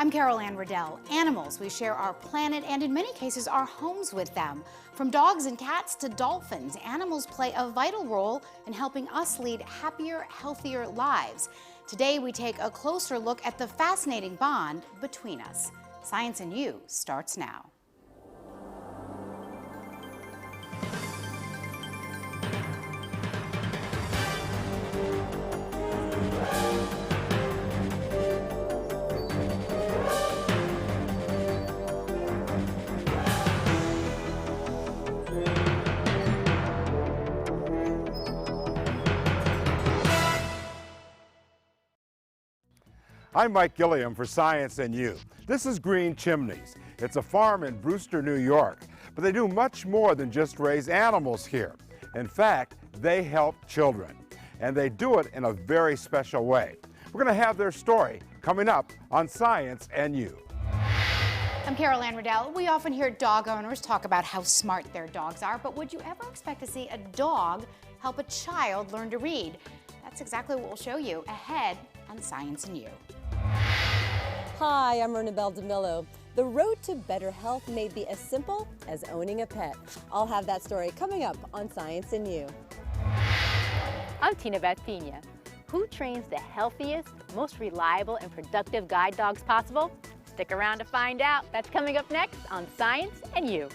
I'm Anne Riddell. Animals, we share our planet and in many cases our homes with them. From dogs and cats to dolphins, animals play a vital role in helping us lead happier, healthier lives. Today we take a closer look at the fascinating bond between us. Science and You starts now. I'm Mike Gilliam for Science and You. This is Green Chimneys. It's a farm in Brewster, New York, but they do much more than just raise animals here. In fact, they help children, and they do it in a very special way. We're going to have their story coming up on Science and You. I'm Anne Riddell. We often hear dog owners talk about how smart their dogs are, but would you ever expect to see a dog help a child learn to read? That's exactly what we'll show you ahead on Science and You. Hi, I'm Ernabel Demillo. The road to better health may be as simple as owning a pet. I'll have that story coming up on Science and You. I'm Tinabeth Pina. Who trains the healthiest, most reliable, and productive guide dogs possible? Stick around to find out. That's coming up next on Science and You.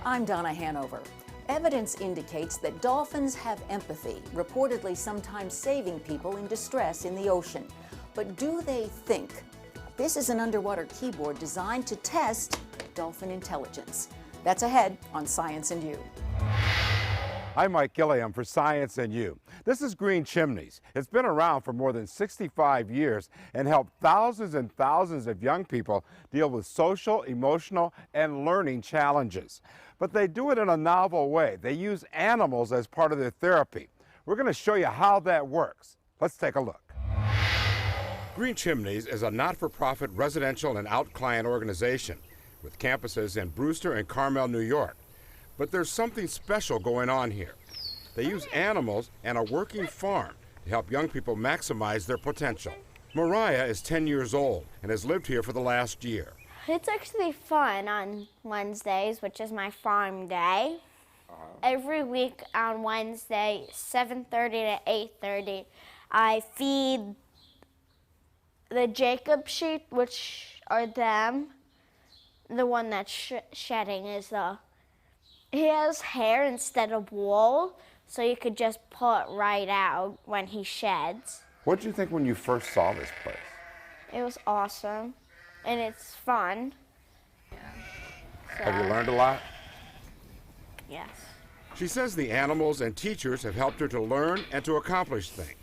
I'm Donna Hanover. Evidence indicates that dolphins have empathy, reportedly sometimes saving people in distress in the ocean. But do they think? This is an underwater keyboard designed to test dolphin intelligence. That's ahead on Science and You. I'm Mike Gilliam for Science and You. This is Green Chimneys. It's been around for more than 65 years and helped thousands and thousands of young people deal with social, emotional, and learning challenges. But they do it in a novel way. They use animals as part of their therapy. We're going to show you how that works. Let's take a look. Green Chimneys is a not-for-profit residential and out-client organization with campuses in Brewster and Carmel, New York. But there's something special going on here. They use animals and a working farm to help young people maximize their potential. Mariah is 10 years old and has lived here for the last year. It's actually fun on Wednesdays, which is my farm day. Every week on Wednesday, 7:30 to 8:30, I feed the Jacob sheep, which are them. The one that's shedding is he has hair instead of wool, so you could just pull it right out when he sheds. What did you think when you first saw this place? It was awesome, and it's fun. Have you learned a lot? Yes. She says the animals and teachers have helped her to learn and to accomplish things.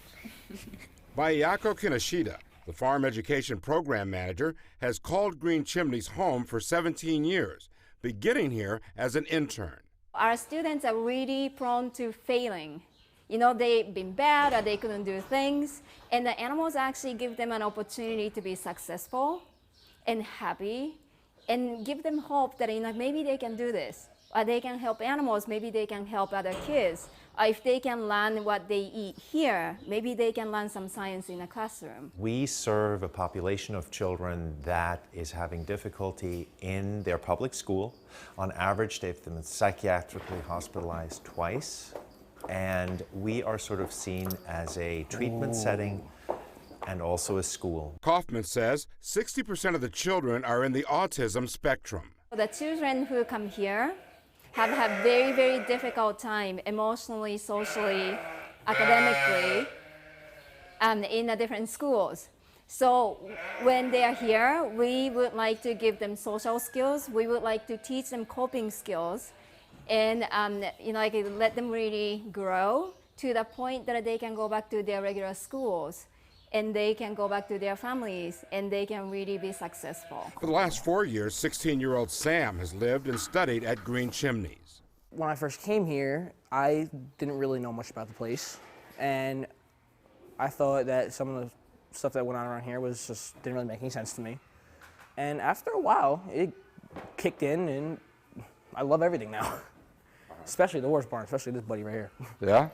Bayako Kinashida, the farm education program manager, has called Green Chimneys home for 17 years, beginning here as an intern. Our students are really prone to failing. You know, they've been bad or they couldn't do things, and the animals actually give them an opportunity to be successful and happy, and give them hope that, you know, maybe they can do this, or they can help animals, maybe they can help other kids, or if they can learn what they eat here, maybe they can learn some science in a classroom. We serve a population of children that is having difficulty in their public school. On average, they've been psychiatrically hospitalized twice, and we are sort of seen as a treatment setting and also a school. Kaufman says 60% of the children are in the autism spectrum. The children who come here have had very, very difficult time emotionally, socially, academically, and in the different schools. So when they are here, we would like to give them social skills. We would like to teach them coping skills, and you know, like let them really grow to the point that they can go back to their regular schools, and they can go back to their families, and they can really be successful. For the last 4 years, 16-year-old Sam has lived and studied at Green Chimneys. When I first came here, I didn't really know much about the place, and I thought that some of the stuff that went on around here was just didn't really make any sense to me. And after a while, it kicked in, and I love everything now. Especially the horse barn, especially this buddy right here. Yeah?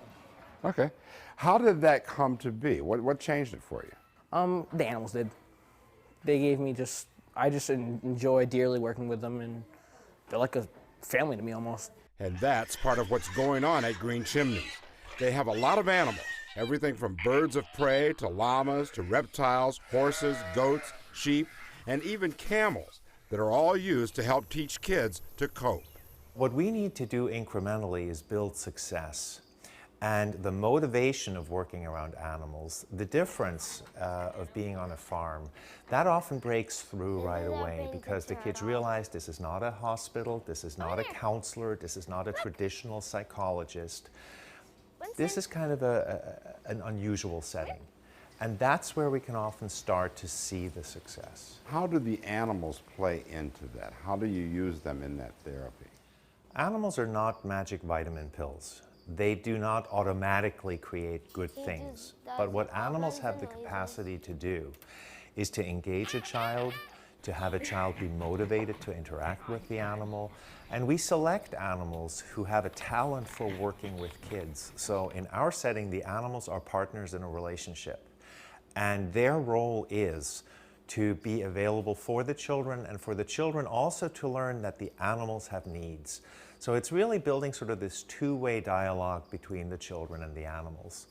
Okay. How did that come to be? What changed it for you? The animals did. they gave me I just enjoy dearly working with them, and they're like a family to me almost. And that's part of what's going on at Green Chimneys. They have a lot of animals, everything from birds of prey to llamas to reptiles, horses, goats, sheep, and even camels that are all used to help teach kids to cope. What we need to do incrementally is build success. And the motivation of working around animals, the difference of being on a farm, that often breaks through right away because the kids realize this is not a hospital, this is not a counselor, this is not a traditional psychologist. This is kind of an unusual setting. And that's where we can often start to see the success. How do the animals play into that? How do you use them in that therapy? Animals are not magic vitamin pills. They do not automatically create good things. But what animals have the capacity to do is to engage a child, to have a child be motivated to interact with the animal. And we select animals who have a talent for working with kids. So in our setting, the animals are partners in a relationship. And their role is to be available for the children and for the children also to learn that the animals have needs. So it's really building sort of this two-way dialogue between the children and the animals,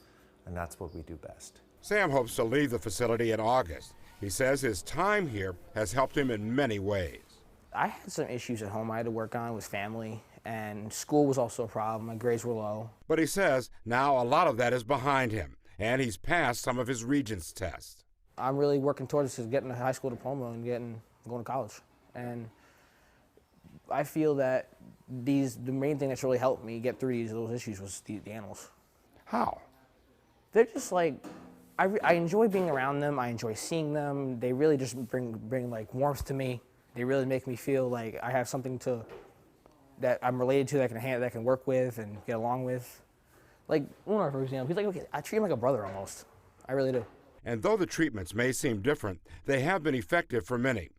and that's what we do best. Sam hopes to leave the facility in August. He says his time here has helped him in many ways. I had some issues at home I had to work on with family, and school was also a problem. My grades were low. But he says now a lot of that is behind him, and he's passed some of his Regents tests. I'm really working towards getting a high school diploma and going to college. And I feel that the main thing that's really helped me get through those issues was the animals. How? They're just like, I enjoy being around them. I enjoy seeing them. They really just bring like warmth to me. They really make me feel like I have something that I'm related to, that I can work with and get along with. Like Unar, for example, he's like, okay, I treat him like a brother almost. I really do. And though the treatments may seem different, they have been effective for many.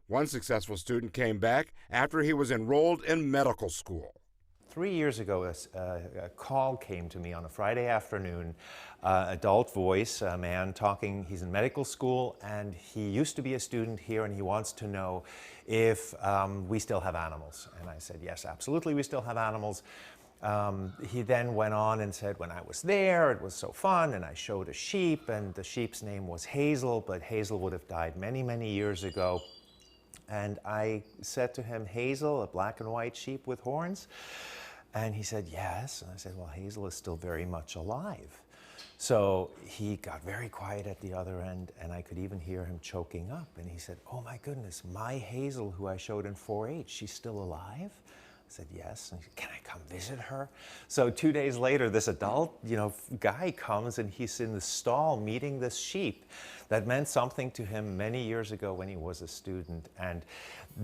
One successful student came back after he was enrolled in medical school. 3 years ago, a call came to me on a Friday afternoon, adult voice, a man talking, he's in medical school, and he used to be a student here, and he wants to know if we still have animals. And I said, yes, absolutely, we still have animals. He then went on and said, when I was there, it was so fun, and I showed a sheep, and the sheep's name was Hazel, but Hazel would have died many, many years ago. And I said to him, Hazel, a black and white sheep with horns? And he said, yes. And I said, well, Hazel is still very much alive. So he got very quiet at the other end, and I could even hear him choking up. And he said, oh my goodness, my Hazel, who I showed in 4-H, she's still alive? I said, yes. And he said, can I come visit her? So 2 days later, this adult, guy comes, and he's in the stall meeting this sheep that meant something to him many years ago when he was a student. And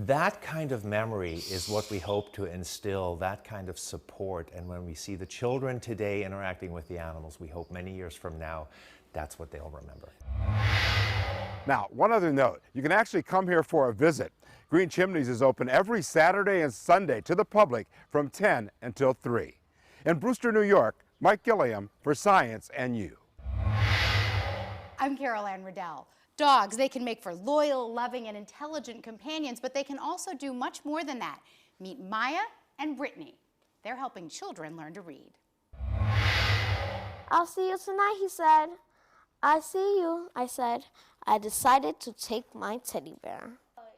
that kind of memory is what we hope to instill, that kind of support. And when we see the children today interacting with the animals, we hope many years from now, that's what they'll remember. Now, one other note, you can actually come here for a visit. Green Chimneys is open every Saturday and Sunday to the public from 10 until 3. In Brewster, New York, Mike Gilliam for Science and You. I'm Anne Riddell. Dogs, they can make for loyal, loving, and intelligent companions, but they can also do much more than that. Meet Maya and Brittany. They're helping children learn to read. I'll see you tonight, he said. I see you, I said. I decided to take my teddy bear.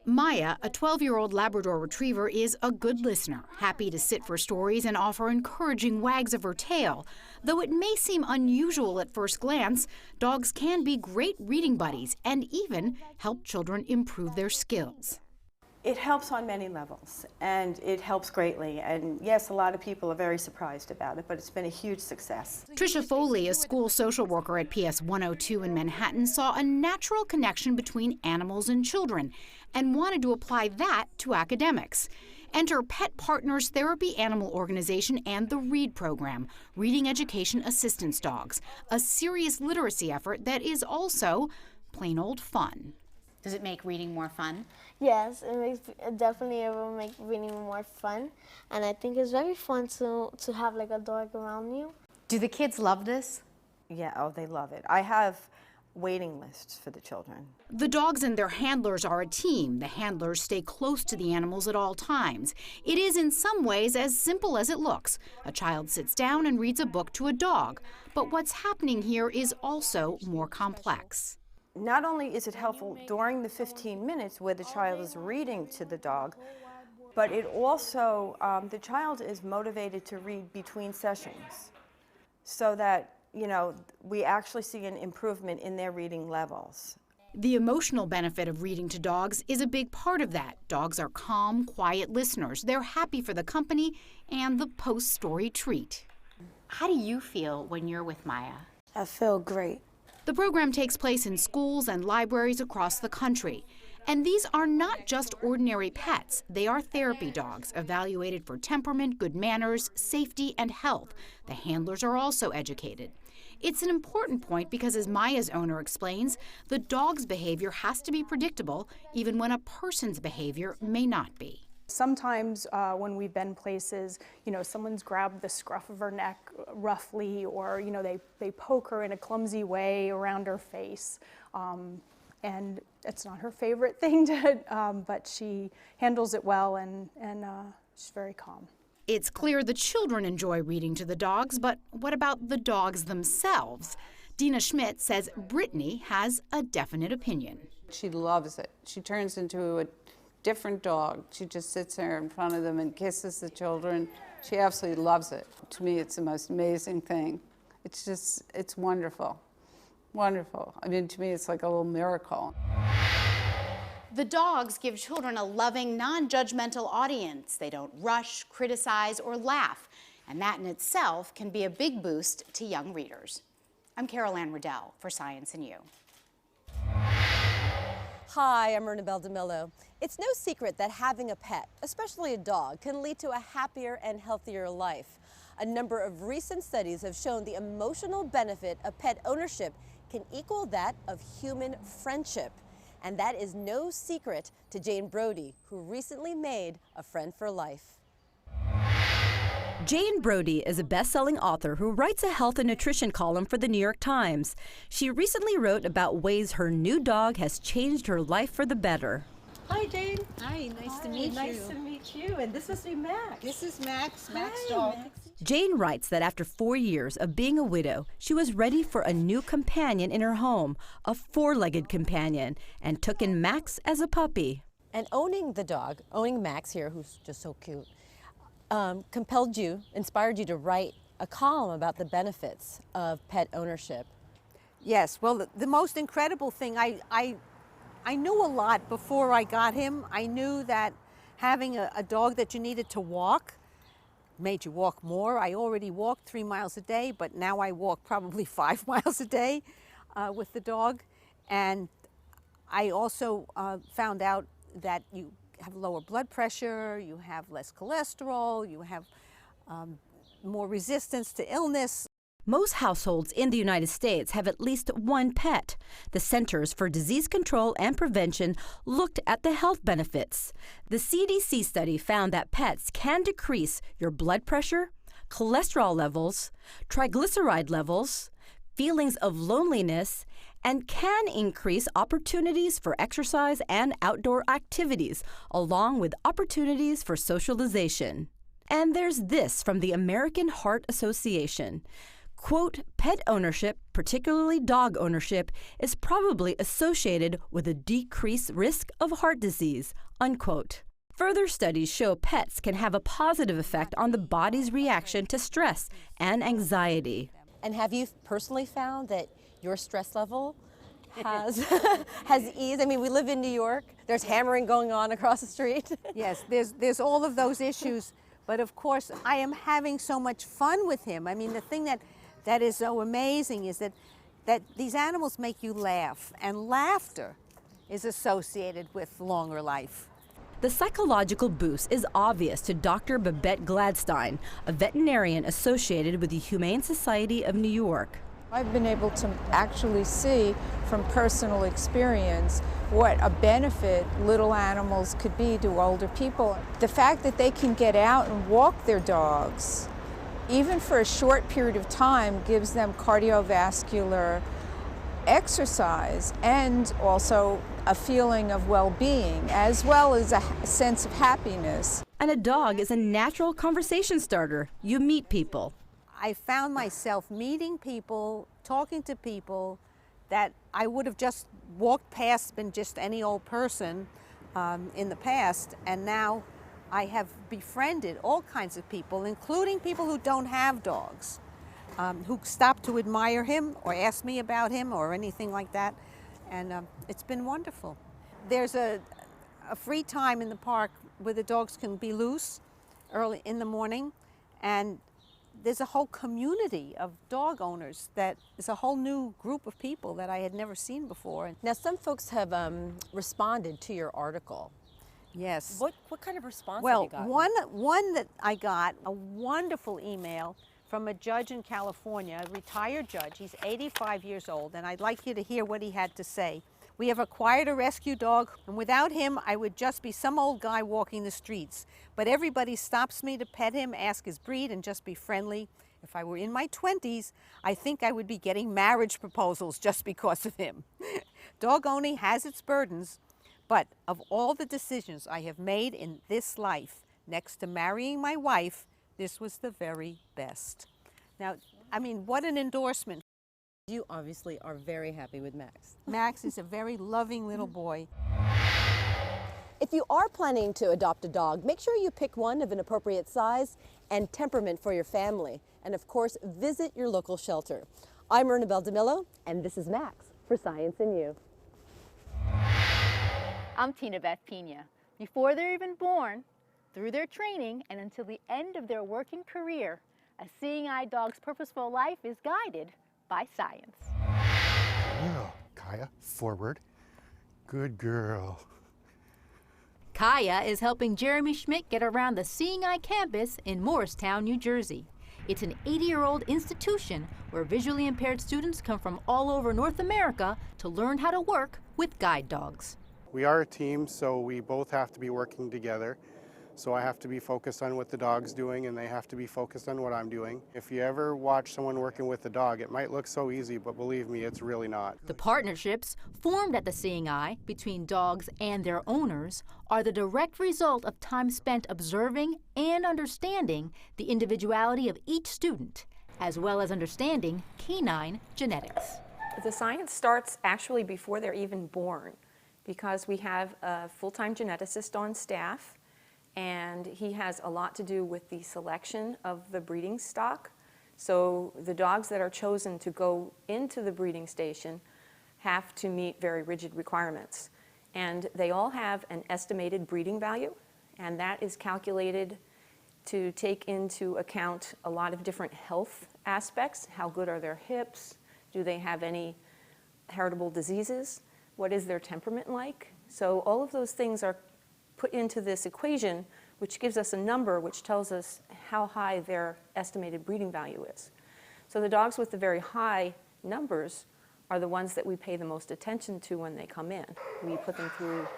Maya, a 12-year-old Labrador Retriever, is a good listener, happy to sit for stories and offer encouraging wags of her tail. Though it may seem unusual at first glance, dogs can be great reading buddies and even help children improve their skills. It helps on many levels, and it helps greatly. And yes, a lot of people are very surprised about it, but it's been a huge success. Tricia Foley, a school social worker at PS 102 in Manhattan, saw a natural connection between animals and children and wanted to apply that to academics. Enter Pet Partners Therapy Animal Organization and the READ program, Reading Education Assistance Dogs, a serious literacy effort that is also plain old fun. Does it make reading more fun? Yes, it definitely will make reading more fun, and I think it's very fun to have like a dog around you. Do the kids love this? Yeah, oh, they love it. I have waiting lists for the children. The dogs and their handlers are a team. The handlers stay close to the animals at all times. It is in some ways as simple as it looks. A child sits down and reads a book to a dog. But what's happening here is also more complex. Not only is it helpful during the 15 minutes where the child is reading to the dog, but it also, the child is motivated to read between sessions so that, you know, we actually see an improvement in their reading levels. The emotional benefit of reading to dogs is a big part of that. Dogs are calm, quiet listeners. They're happy for the company and the post-story treat. How do you feel when you're with Maya? I feel great. The program takes place in schools and libraries across the country. And these are not just ordinary pets. They are therapy dogs, evaluated for temperament, good manners, safety, and health. The handlers are also educated. It's an important point because, as Maya's owner explains, the dog's behavior has to be predictable, even when a person's behavior may not be. Sometimes when we've been places, you know, someone's grabbed the scruff of her neck roughly, or, you know, they poke her in a clumsy way around her face. And it's not her favorite thing to, but she handles it well, and she's very calm. It's clear the children enjoy reading to the dogs, but what about the dogs themselves? Dina Schmidt says Brittany has a definite opinion. She loves it. She turns into a different dog. She just sits there in front of them and kisses the children. She absolutely loves it. To me, it's the most amazing thing. It's just, it's wonderful. Wonderful. I mean, to me, it's like a little miracle. The dogs give children a loving, non-judgmental audience. They don't rush, criticize, or laugh. And that in itself can be a big boost to young readers. I'm Anne Riddell for Science and You. Hi, I'm Ernabel Demillo. It's no secret that having a pet, especially a dog, can lead to a happier and healthier life. A number of recent studies have shown the emotional benefit of pet ownership can equal that of human friendship. And that is no secret to Jane Brody, who recently made a friend for life. Jane Brody is a best-selling author who writes a health and nutrition column for the New York Times. She recently wrote about ways her new dog has changed her life for the better. Hi, Jane. Hi, nice to meet you. Nice to meet you. And this is Max. This is Max, Max Hi, dog. Max. Jane writes that after 4 years of being a widow, she was ready for a new companion in her home, a four-legged companion, and took in Max as a puppy. And owning the dog, owning Max here, who's just so cute, inspired you to write a column about the benefits of pet ownership. Yes, well, the most incredible thing, I knew a lot before I got him. I knew that having a dog that you needed to walk made you walk more. I already walked 3 miles a day, but now I walk probably 5 miles a day with the dog. And I also found out that you have lower blood pressure, you have less cholesterol, you have more resistance to illness. Most households in the United States have at least one pet. The Centers for Disease Control and Prevention looked at the health benefits. The CDC study found that pets can decrease your blood pressure, cholesterol levels, triglyceride levels, feelings of loneliness, and can increase opportunities for exercise and outdoor activities, along with opportunities for socialization. And there's this from the American Heart Association. Quote, pet ownership, particularly dog ownership, is probably associated with a decreased risk of heart disease, unquote. Further studies show pets can have a positive effect on the body's reaction to stress and anxiety. And have you personally found that your stress level has eased? I mean, we live in New York. There's hammering going on across the street. Yes, there's all of those issues. But of course, I am having so much fun with him. I mean, the thing that is so amazing is that these animals make you laugh, and laughter is associated with longer life. The psychological boost is obvious to Dr. Babette Gladstein, a veterinarian associated with the Humane Society of New York. I've been able to actually see from personal experience what a benefit little animals could be to older people. The fact that they can get out and walk their dogs, even for a short period of time, gives them cardiovascular exercise and also a feeling of well-being, as well as a sense of happiness. And a dog is a natural conversation starter. You meet people. I found myself meeting people, talking to people that I would have just walked past, been just any old person in the past, and now I have befriended all kinds of people, including people who don't have dogs, who stop to admire him or ask me about him or anything like that, and it's been wonderful. There's a free time in the park where the dogs can be loose early in the morning, and there's a whole community of dog owners that is a whole new group of people that I had never seen before. Now, some folks have responded to your article. Yes. What kind of response Well, have you gotten? one that I got, a wonderful email from a judge in California, a retired judge. He's 85 years old, and I'd like you to hear what he had to say. We have acquired a rescue dog, and without him, I would just be some old guy walking the streets. But everybody stops me to pet him, ask his breed, and just be friendly. If I were in my 20s, I think I would be getting marriage proposals just because of him. Dog owning has its burdens, but of all the decisions I have made in this life, next to marrying my wife, this was the very best. Now, I mean, what an endorsement. You obviously are very happy with Max. Max is a very loving little boy. If you are planning to adopt a dog, make sure you pick one of an appropriate size and temperament for your family. And of course, visit your local shelter. I'm Ernabel Demillo, and this is Max for Science and You. I'm Tinabeth Pina. Before they're even born, through their training, and until the end of their working career, a seeing eye dog's purposeful life is guided by science. Girl, Kaya, forward. Good girl. Kaya is helping Jeremy Schmidt get around the Seeing Eye campus in Morristown, New Jersey. It's an 80-year-old institution where visually impaired students come from all over North America to learn how to work with guide dogs. We are a team, so we both have to be working together. So I have to be focused on what the dog's doing, and they have to be focused on what I'm doing. If you ever watch someone working with a dog, it might look so easy, but believe me, it's really not. The partnerships formed at the Seeing Eye between dogs and their owners are the direct result of time spent observing and understanding the individuality of each student, as well as understanding canine genetics. The science starts actually before they're even born, because we have a full-time geneticist on staff, and he has a lot to do with the selection of the breeding stock. So the dogs that are chosen to go into the breeding station have to meet very rigid requirements. And they all have an estimated breeding value, and that is calculated to take into account a lot of different health aspects. How good are their hips? Do they have any heritable diseases? What is their temperament like? So all of those things are put into this equation, which gives us a number which tells us how high their estimated breeding value is. So the dogs with the very high numbers are the ones that we pay the most attention to when they come in. We put them through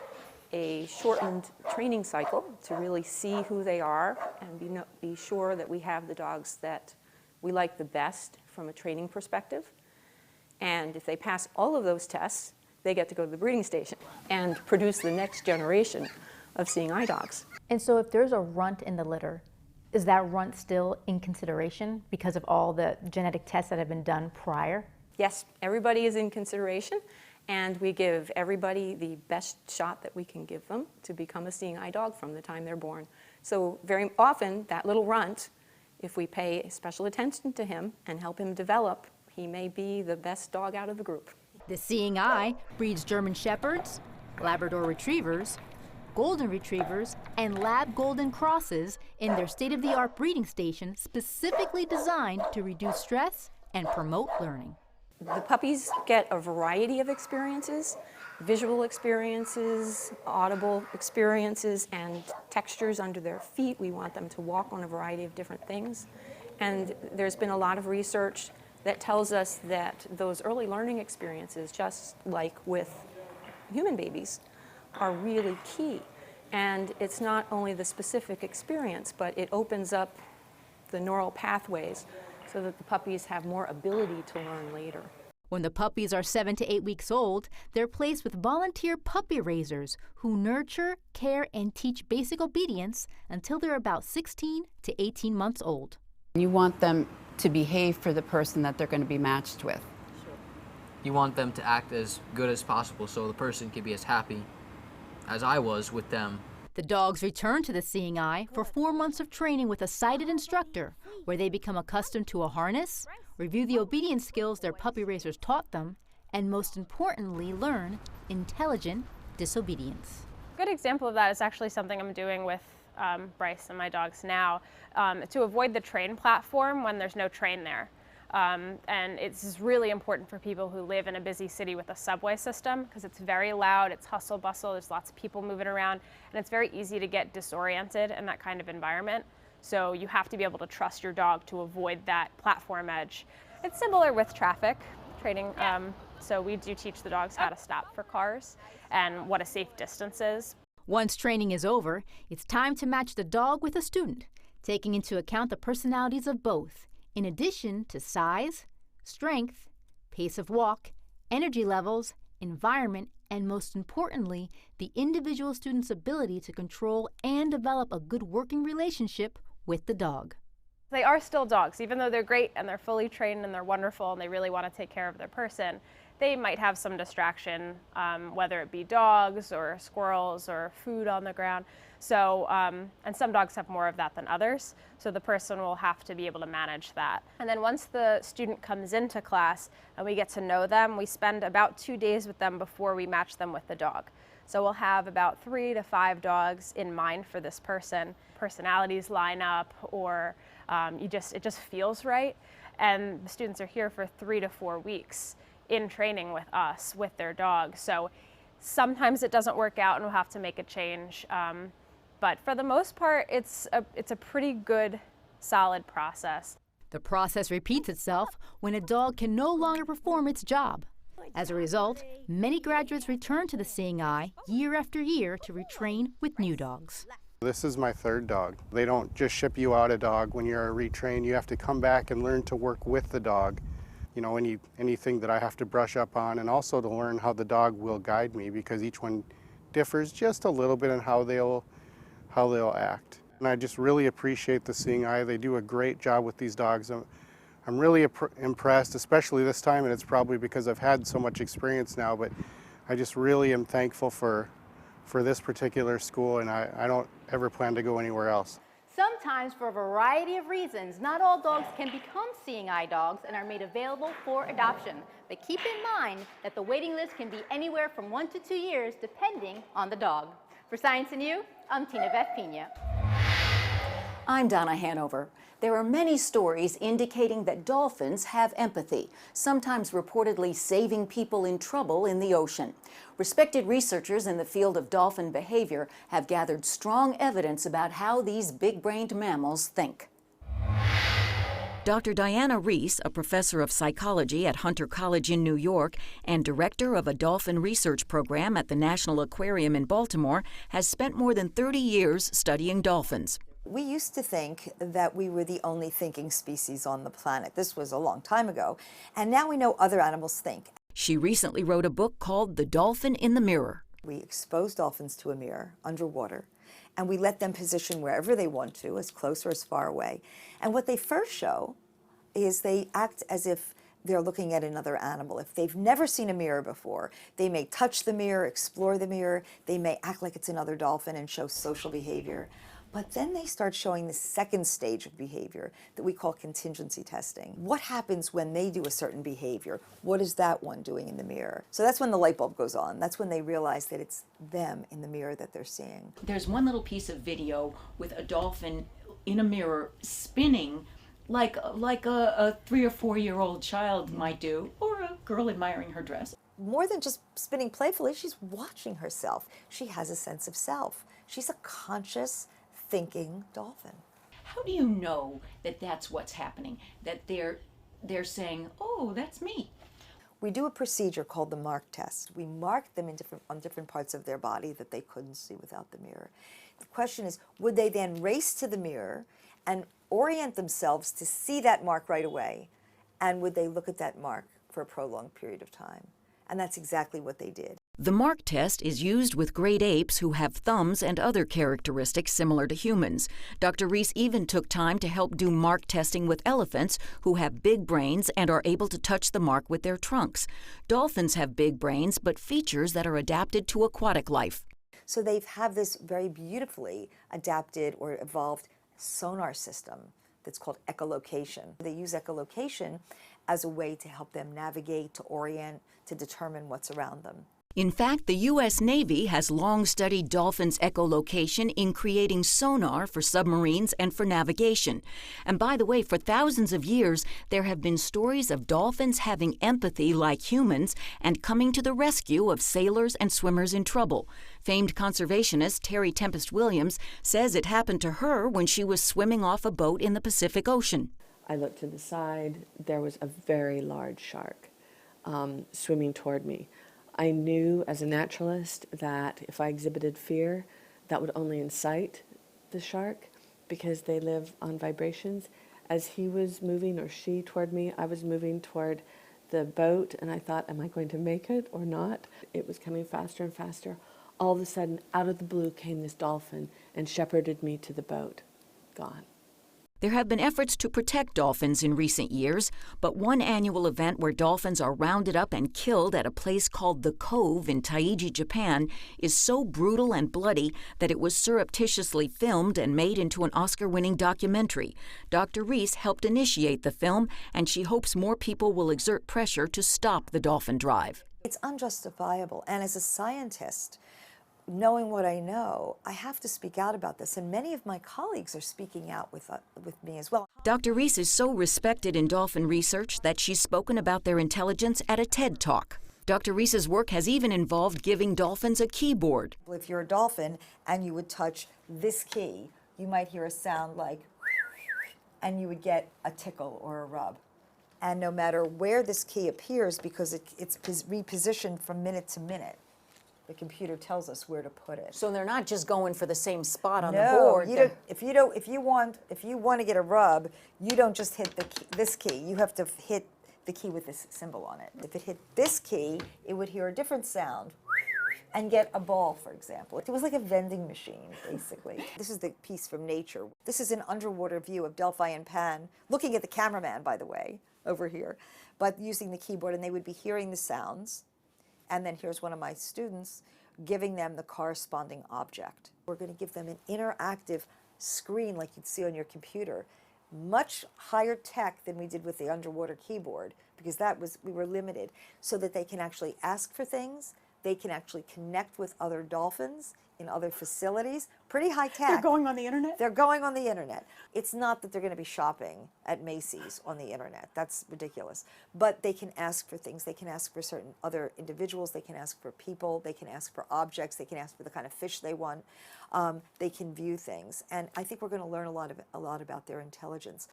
a shortened training cycle to really see who they are and be sure that we have the dogs that we like the best from a training perspective. And if they pass all of those tests, they get to go to the breeding station and produce the next generation of seeing eye dogs. And so if there's a runt in the litter, is that runt still in consideration because of all the genetic tests that have been done prior? Yes, everybody is in consideration, and we give everybody the best shot that we can give them to become a seeing eye dog from the time they're born. So very often, that little runt, if we pay special attention to him and help him develop, he may be the best dog out of the group. The Seeing Eye breeds German Shepherds, Labrador Retrievers, Golden Retrievers, and Lab Golden Crosses in their state-of-the-art breeding station specifically designed to reduce stress and promote learning. The puppies get a variety of experiences, visual experiences, audible experiences, and textures under their feet. We want them to walk on a variety of different things. And there's been a lot of research that tells us that those early learning experiences, just like with human babies, are really key. And it's not only the specific experience, but it opens up the neural pathways so that the puppies have more ability to learn later. When the puppies are 7 to 8 weeks old, they're placed with volunteer puppy raisers who nurture, care, and teach basic obedience until they're about 16 to 18 months old. You want them to behave for the person that they're going to be matched with. You want them to act as good as possible so the person can be as happy as I was with them. The dogs return to the Seeing Eye for 4 months of training with a sighted instructor, where they become accustomed to a harness, review the obedience skills their puppy raisers taught them, and most importantly, learn intelligent disobedience. A good example of that is actually something I'm doing with Bryce and my dogs now, to avoid the train platform when there's no train there. And it's really important for people who live in a busy city with a subway system because it's very loud, it's hustle bustle, there's lots of people moving around, and it's very easy to get disoriented in that kind of environment. So you have to be able to trust your dog to avoid that platform edge. It's similar with traffic training. So we do teach the dogs how to stop for cars and what a safe distance is. Once training is over, it's time to match the dog with a student, taking into account the personalities of both, in addition to size, strength, pace of walk, energy levels, environment, and most importantly, the individual student's ability to control and develop a good working relationship with the dog. They are still dogs, even though they're great and they're fully trained and they're wonderful and they really want to take care of their person. They might have some distraction, whether it be dogs or squirrels or food on the ground. So, and some dogs have more of that than others, so the person will have to be able to manage that. And then once the student comes into class and we get to know them, we spend about 2 days with them before we match them with the dog. So we'll have about 3 to 5 dogs in mind for this person. Personalities line up, or it just feels right. And the students are here for 3 to 4 weeks in training with us, with their dog. So sometimes it doesn't work out and we'll have to make a change. But for the most part, it's a pretty good, solid process. The process repeats itself when a dog can no longer perform its job. As a result, many graduates return to the Seeing Eye year after year to retrain with new dogs. This is my 3rd dog. They don't just ship you out a dog when you're retrained. You have to come back and learn to work with the dog. You know, anything that I have to brush up on, and also to learn how the dog will guide me, because each one differs just a little bit in how they'll act. And I just really appreciate the Seeing Eye. They do a great job with these dogs. I'm really impressed, especially this time, and it's probably because I've had so much experience now, but I just really am thankful for this particular school, and I don't ever plan to go anywhere else. Sometimes, for a variety of reasons, not all dogs can become Seeing Eye dogs and are made available for adoption. But keep in mind that the waiting list can be anywhere from 1 to 2 years, depending on the dog. For Science and You, I'm Tinabeth Pina. I'm Donna Hanover. There are many stories indicating that dolphins have empathy, sometimes reportedly saving people in trouble in the ocean. Respected researchers in the field of dolphin behavior have gathered strong evidence about how these big-brained mammals think. Dr. Diana Reese, a professor of psychology at Hunter College in New York and director of a dolphin research program at the National Aquarium in Baltimore, has spent more than 30 years studying dolphins. We used to think that we were the only thinking species on the planet. This was a long time ago. And now we know other animals think. She recently wrote a book called The Dolphin in the Mirror. We expose dolphins to a mirror underwater, and we let them position wherever they want to, as close or as far away. And what they first show is they act as if they're looking at another animal. If they've never seen a mirror before, they may touch the mirror, explore the mirror, they may act like it's another dolphin and show social behavior. But then they start showing the second stage of behavior that we call contingency testing. What happens when they do a certain behavior? What is that one doing in the mirror? So that's when the light bulb goes on. That's when they realize that it's them in the mirror that they're seeing. There's one little piece of video with a dolphin in a mirror spinning like a 3 or 4 year old child might do, or a girl admiring her dress. More than just spinning playfully, she's watching herself. She has a sense of self. She's a conscious, thinking dolphin. How do you know that that's what's happening? That they're saying, oh, that's me? We do a procedure called the mark test. We mark them on different parts of their body that they couldn't see without the mirror. The question is, would they then race to the mirror and orient themselves to see that mark right away? And would they look at that mark for a prolonged period of time. And that's exactly what they did. The mark test is used with great apes who have thumbs and other characteristics similar to humans. Dr. Reese even took time to help do mark testing with elephants who have big brains and are able to touch the mark with their trunks. Dolphins have big brains, but features that are adapted to aquatic life. So they have this very beautifully adapted or evolved sonar system that's called echolocation. They use echolocation as a way to help them navigate, to orient, to determine what's around them. In fact, the U.S. Navy has long studied dolphins' echolocation in creating sonar for submarines and for navigation. And by the way, for thousands of years, there have been stories of dolphins having empathy like humans and coming to the rescue of sailors and swimmers in trouble. Famed conservationist Terry Tempest Williams says it happened to her when she was swimming off a boat in the Pacific Ocean. I looked to the side. There was a very large shark swimming toward me. I knew as a naturalist that if I exhibited fear, that would only incite the shark because they live on vibrations. As he was moving, or she toward me, I was moving toward the boat, and I thought, am I going to make it or not? It was coming faster and faster. All of a sudden, out of the blue came this dolphin and shepherded me to the boat. Gone. There have been efforts to protect dolphins in recent years, but one annual event where dolphins are rounded up and killed at a place called The Cove in Taiji, Japan, is so brutal and bloody that it was surreptitiously filmed and made into an Oscar-winning documentary. Dr. Reese helped initiate the film, and she hopes more people will exert pressure to stop the dolphin drive. It's unjustifiable, and as a scientist, knowing what I know, I have to speak out about this, and many of my colleagues are speaking out with me as well. Dr. Reese is so respected in dolphin research that she's spoken about their intelligence at a TED Talk. Dr. Reese's work has even involved giving dolphins a keyboard. If you're a dolphin and you would touch this key, you might hear a sound like, and you would get a tickle or a rub. And no matter where this key appears, because it's repositioned from minute to minute, the computer tells us where to put it. So they're not just going for the same spot on the No, board. if you want to get a rub, you don't just hit this key. You have to hit the key with this symbol on it. If it hit this key, it would hear a different sound and get a ball, for example. It was like a vending machine, basically. This is the piece from Nature. This is an underwater view of Delphi and Pan, looking at the cameraman, by the way, over here, but using the keyboard, and they would be hearing the sounds. And then here's one of my students giving them the corresponding object. We're going to give them an interactive screen like you'd see on your computer, much higher tech than we did with the underwater keyboard, because we were limited, so that they can actually ask for things, they can actually connect with other dolphins in other facilities. Pretty high tech. They're going on the internet? They're going on the internet. It's not that they're going to be shopping at Macy's on the internet. That's ridiculous. But they can ask for things. They can ask for certain other individuals. They can ask for people. They can ask for objects. They can ask for the kind of fish they want. They can view things. And I think we're going to learn a lot about their intelligence.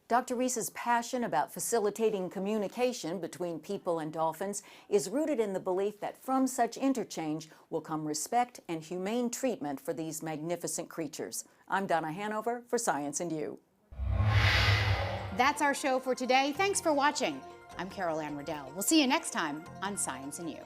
Dr. Reese's passion about facilitating communication between people and dolphins is rooted in the belief that from such interchange will come respect and humane treatment for these magnificent creatures. I'm Donna Hanover for Science and You. That's our show for today. Thanks for watching. I'm Carol Anne Riddell. We'll see you next time on Science and You.